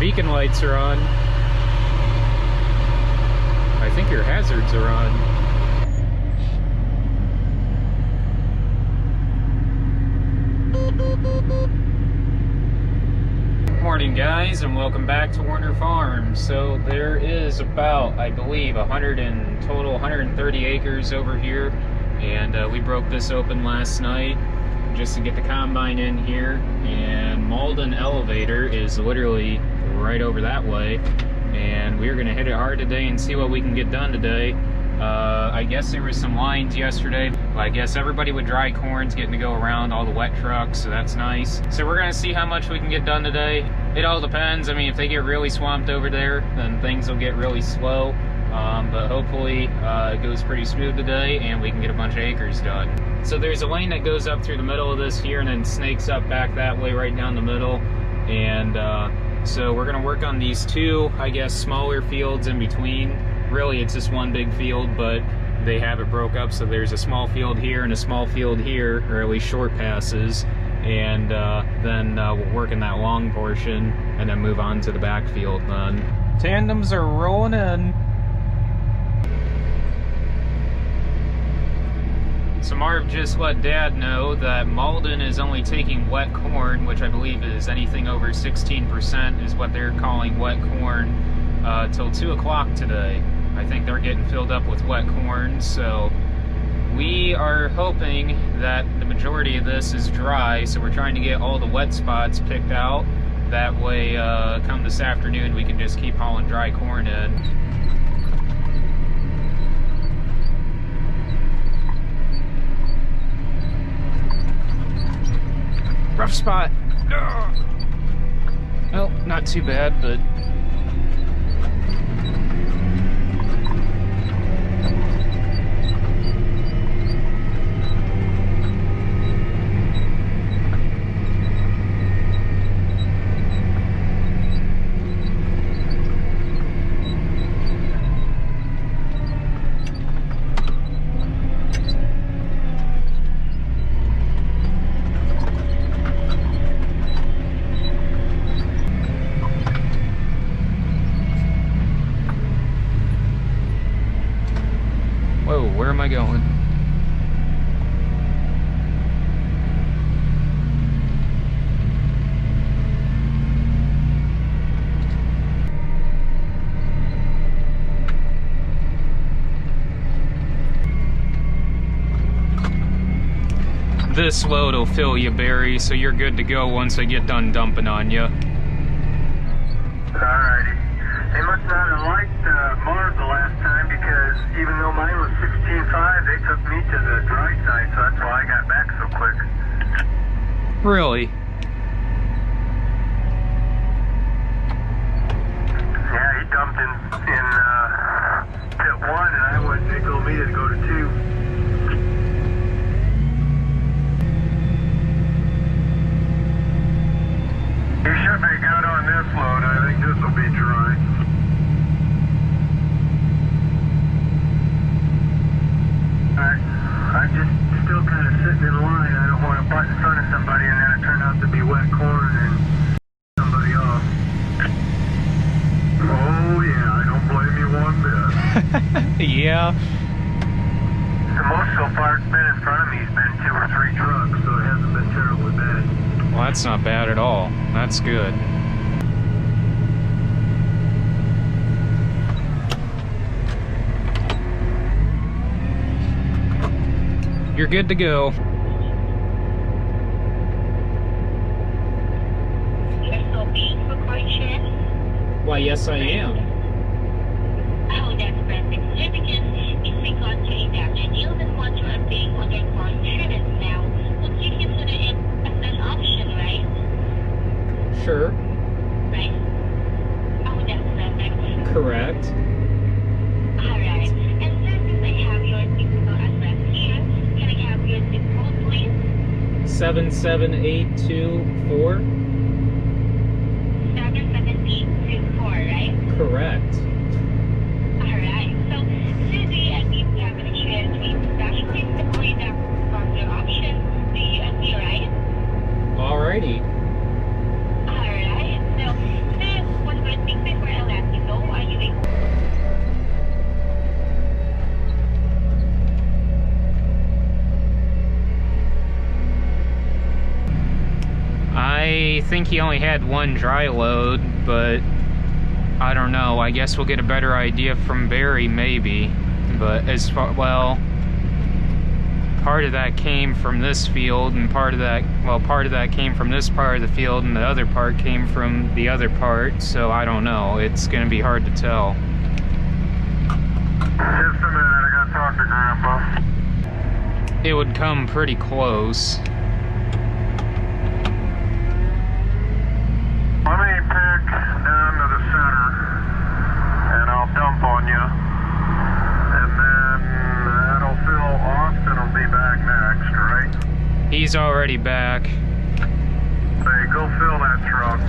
beacon lights are on. I think your hazards are on. Morning guys, and welcome back to Werner Farms. So there is about, I believe, 130 acres over here, and we broke this open last night just to get the combine in here. And Malden elevator is literally right over that way, and we're gonna hit it hard today and see what we can get done today. I guess there was some lines yesterday. I guess everybody with dry corn's getting to go around all the wet trucks, so that's nice. So we're gonna see how much we can get done today. It all depends. I mean, if they get really swamped over there, then things will get really slow. But hopefully it goes pretty smooth today and we can get a bunch of acres done. So there's a lane that goes up through the middle of this here and then snakes up back that way right down the middle. And so we're gonna work on these two, I guess, smaller fields in between. Really, it's just one big field, but they have it broke up, so there's a small field here and a small field here, or at least short passes, and then we'll work in that long portion and then move on to the back field then. Tandems are rolling in. So Marv just let Dad know that Malden is only taking wet corn, which I believe is anything over 16% is what they're calling wet corn, till 2 o'clock today. I think they're getting filled up with wet corn, so we are hoping that the majority of this is dry, so we're trying to get all the wet spots picked out. That way, come this afternoon, we can just keep hauling dry corn in. Rough spot. Well, not too bad, but where am I going? This load will fill you, Barry, so you're good to go once I get done dumping on you. Alrighty. They must not have liked Marv the last time, because even though mine was 16.5, they took me to the dry side, so that's why I got back so quick. Really? Yeah, he dumped in pit 1, and I went, they told me to go to 2. You should be good on this load. I think this will be dry. I'm just still kind of sitting in line. I don't want to butt in front of somebody and then it turn out to be wet corn and somebody off. Oh yeah, I don't blame you one bit. Yeah. The most so far it's been in front of me has been 2 or 3 trucks, so it hasn't been terribly bad. Well, that's not bad at all. That's good. You're good to go. You're still paying for corn share? Why, yes I am. Oh, that's perfect. So because if we got to a down yield and want to are paying on their corn shipments now, would you consider it as an option, right? Sure. Right? Oh, that's perfect. Correct. Alright. And sir, since I have your physical address here, can I have your zip code, please? 77824. 77824, right? Correct. Alright. So, sir, do you agree to have any shares with Dashboard or that from your option? Do you agree, right? Alrighty. Alright. So, sir, once think he only had one dry load, but I don't know. I guess we'll get a better idea from Barry, maybe. But as far, well, part of that came from this field, and part of that came from this part of the field, and the other part came from the other part, so I don't know. It's gonna be hard to tell. Just a minute, I gotta talk to Grandpa. It would come pretty close. Let me pick down to the center, and I'll dump on you. And then that'll fill. Austin will be back next, right? He's already back. Hey, go fill that truck.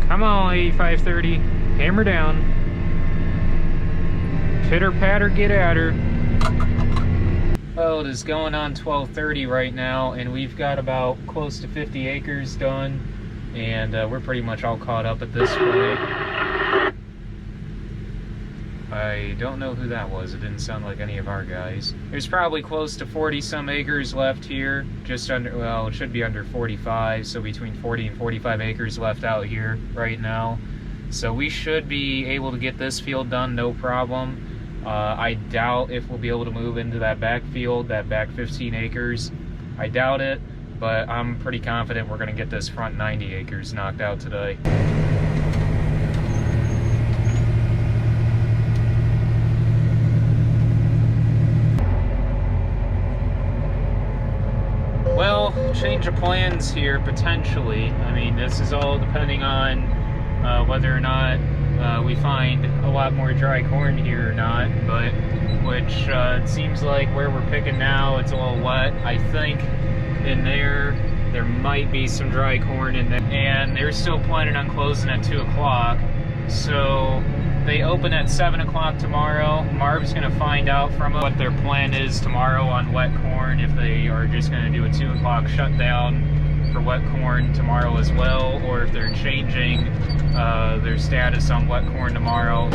Come on, 8530. Hammer down. Pitter patter, get at her. Well, it is going on 12:30 right now, and we've got about close to 50 acres done, and we're pretty much all caught up at this point. I don't know who that was. It didn't sound like any of our guys. There's probably close to 40 some acres left here. Just under, well, it should be under 45, so between 40 and 45 acres left out here right now. So we should be able to get this field done, no problem. I doubt if we'll be able to move into that back field, that back 15 acres. I doubt it, but I'm pretty confident we're going to get this front 90 acres knocked out today. Well, change of plans here, potentially. I mean, this is all depending on whether or not we find a lot more dry corn here or not, but which it seems like where we're picking now, it's a little wet. I think in there might be some dry corn in there, and they're still planning on closing at 2 o'clock, so they open at 7 o'clock tomorrow. Marv's going to find out from them what their plan is tomorrow on wet corn, if they are just going to do a 2 o'clock shutdown for wet corn tomorrow as well, or if they're changing their status on wet corn tomorrow.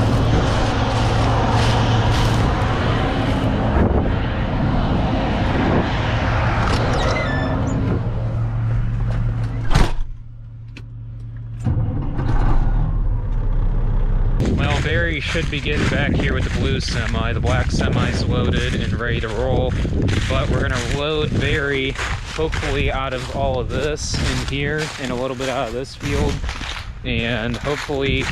Well, Barry should be getting back here with the blue semi. The black semi's loaded and ready to roll, but we're gonna load Barry hopefully out of all of this in here and a little bit out of this field, and hopefully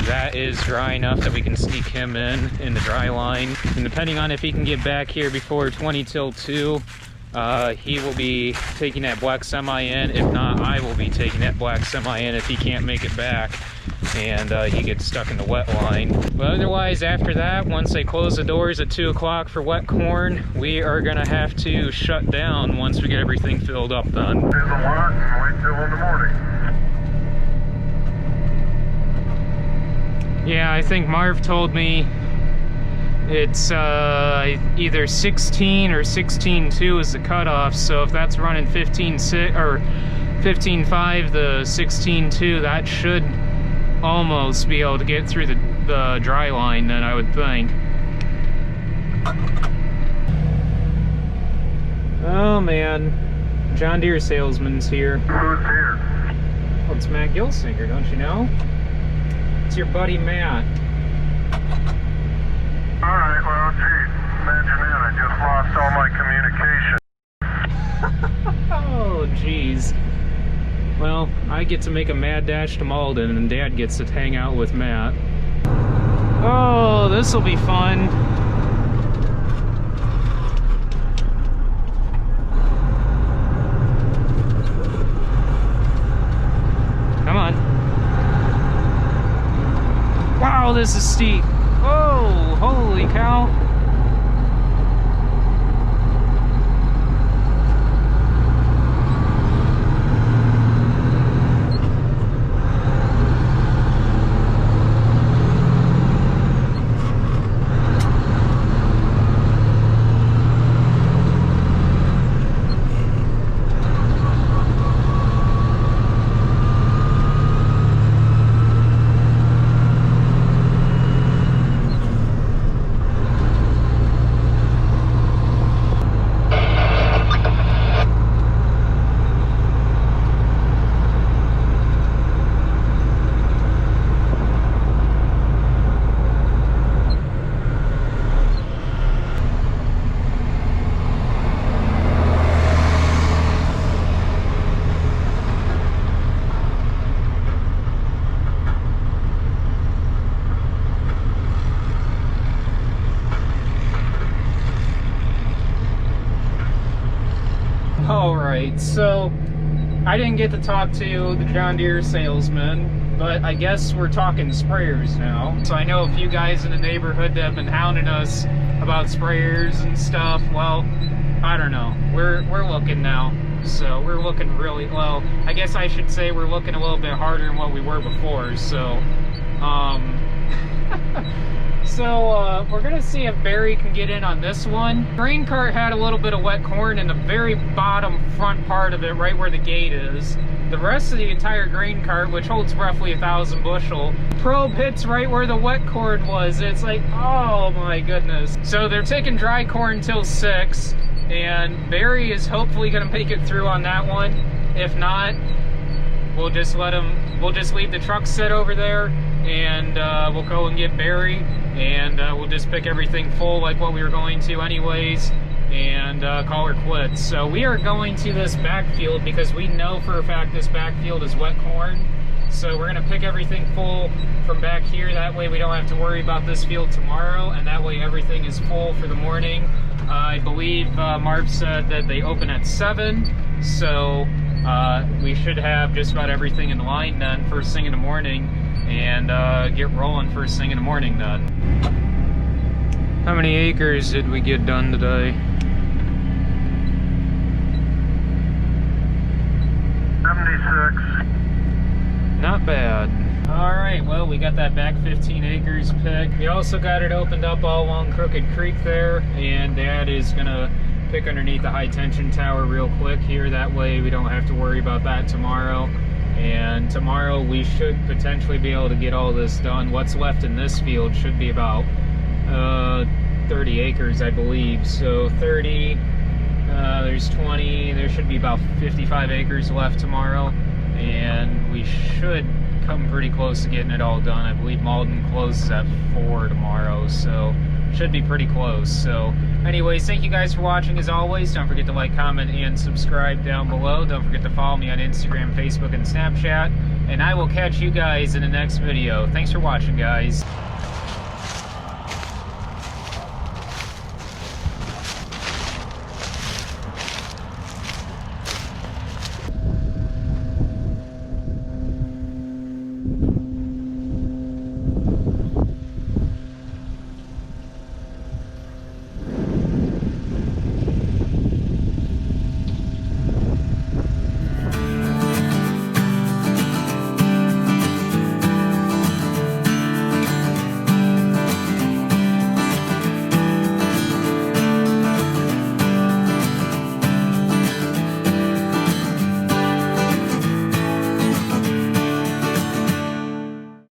that is dry enough that we can sneak him in the dry line. And depending on if he can get back here before 20 till 2, he will be taking that black semi in. If not, I will be taking that black semi in if he can't make it back and he gets stuck in the wet line. But otherwise, after that, once they close the doors at 2 o'clock for wet corn, we are gonna have to shut down once we get everything filled up then. There's a lot and wait till in the morning. Yeah, I think Marv told me it's either 16 or 16.2 is the cutoff, so if that's running 15.6 or 15.5 to 16.2, that should almost be able to get through the dry line then, I would think. Oh man, John Deere Salesman's here. Who's here? Well, it's Matt Gilsinger, don't you know? It's your buddy Matt. Alright, well, geez, imagine that, I just lost all my communication. Oh, jeez. Well, I get to make a mad dash to Malden, and Dad gets to hang out with Matt. Oh, this'll be fun. Come on. Wow, this is steep. Oh, holy cow. Alright, so I didn't get to talk to the John Deere salesman, but I guess we're talking sprayers now. So I know a few guys in the neighborhood that have been hounding us about sprayers and stuff. Well, I don't know. We're looking now. So we're looking really, well, I guess I should say we're looking a little bit harder than what we were before. So, we're gonna see if Barry can get in on this one. Grain cart had a little bit of wet corn in the very bottom front part of it, right where the gate is. The rest of the entire grain cart, which holds roughly 1,000 bushel, probe hits right where the wet corn was. It's like, oh my goodness. So they're taking dry corn till 6, and Barry is hopefully gonna make it through on that one. If not, we'll just leave the truck sit over there, and we'll go and get Barry, and we'll just pick everything full like what we were going to anyways, and call her quits. So we are going to this backfield because we know for a fact this backfield is wet corn. So we're gonna pick everything full from back here. That way we don't have to worry about this field tomorrow, and that way everything is full for the morning. I believe Marv said that they open at 7, so we should have just about everything in line done first thing in the morning, and get rolling first thing in the morning then. How many acres did we get done today? 76. Not bad. Alright, well, we got that back 15 acres picked. We also got it opened up all along Crooked Creek there, and Dad is gonna pick underneath the high tension tower real quick here. That way we don't have to worry about that tomorrow. And tomorrow we should potentially be able to get all this done. What's left in this field should be about 30 acres, I believe. So 30, there's 20, there should be about 55 acres left tomorrow. And we should come pretty close to getting it all done. I believe Malden closes at 4 tomorrow, so should be pretty close. So anyways, thank you guys for watching as always. Don't forget to like, comment, and subscribe down below. Don't forget to follow me on Instagram, Facebook, and Snapchat. And I will catch you guys in the next video. Thanks for watching, guys.